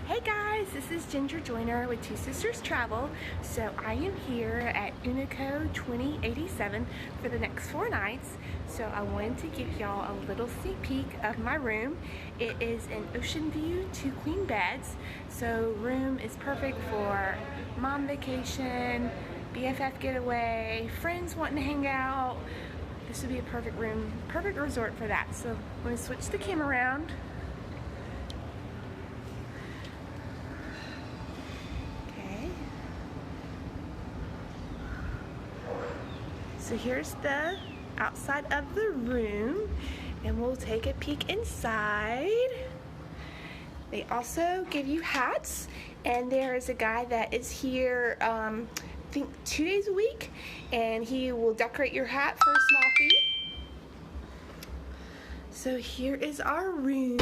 Hey guys, this is Ginger Joyner with Two Sisters Travel. So I am here at UNICO 2087 for the next 4 nights. So I wanted to give y'all a little sneak peek of my room. It is an ocean view, 2 queen beds. So room is perfect for mom vacation, BFF getaway, friends wanting to hang out. This would be a perfect room, perfect resort for that. So I'm going to switch the camera around. So here's the outside of the room, and we'll take a peek inside. They also give you hats, and there is a guy that is here, I think 2 days a week, and he will decorate your hat for a small fee. So here is our room.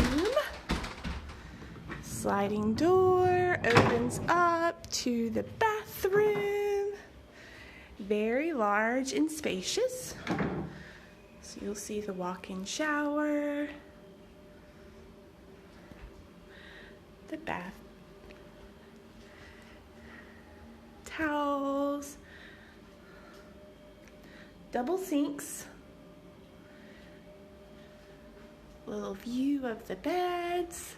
Sliding door opens up to the bathroom. Very large and spacious. So you'll see the walk-in shower, the bath towels, double sinks, little view of the beds.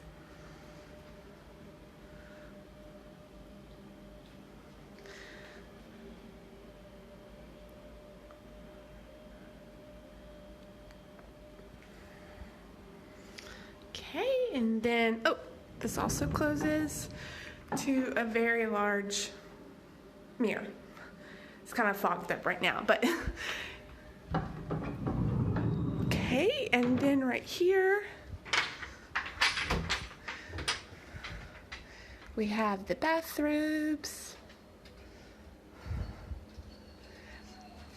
Okay, and then, this also closes to a very large mirror. It's kind of fogged up right now, but okay, and then right here we have the bathrobes,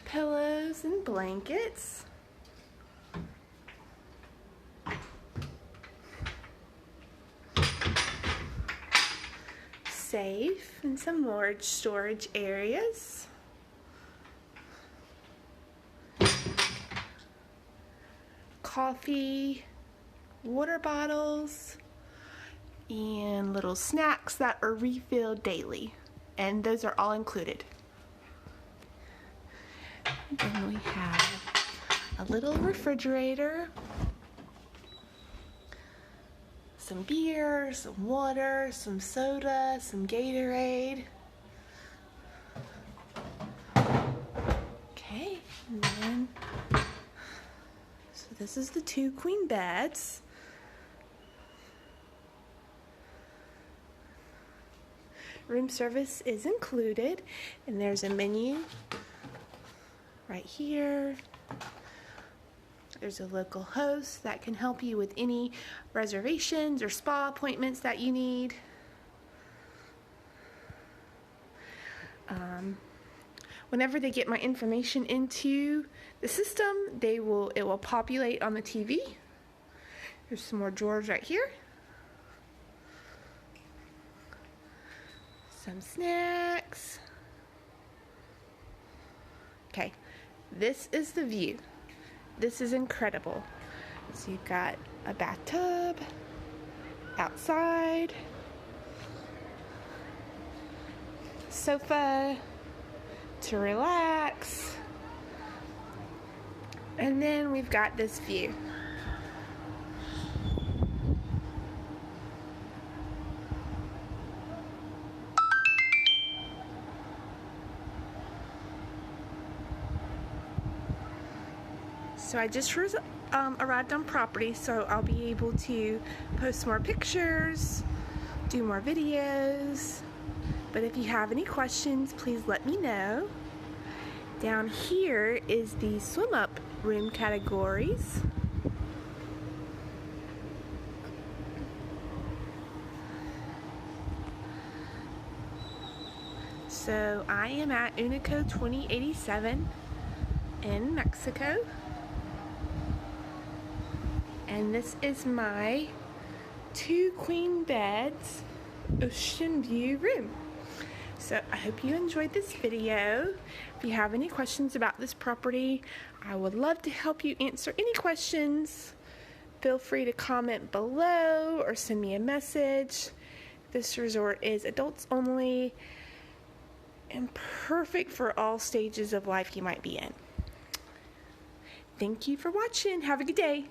pillows and blankets. Safe and some large storage areas. Coffee, water bottles, and little snacks that are refilled daily, and those are all included. Then we have a little refrigerator, some beer, some water, some soda, some Gatorade. Okay, and then, so this is the 2 queen beds. Room service is included, and there's a menu right here. There's a local host that can help you with any reservations or spa appointments that you need. Whenever they get my information into the system, it will populate on the TV. There's some more drawers right here. Some snacks. Okay, this is the view. This is incredible. So you've got a bathtub outside, sofa to relax, and then we've got this view. So I just arrived on property, so I'll be able to post more pictures, do more videos. But if you have any questions, please let me know. Down here is the swim up room categories. So I am at UNICO 2087 in Mexico. And this is my 2 queen beds ocean view room. So I hope you enjoyed this video. If you have any questions about this property, I would love to help you answer any questions. Feel free to comment below or send me a message. This resort is adults only and perfect for all stages of life you might be in. Thank you for watching. Have a good day.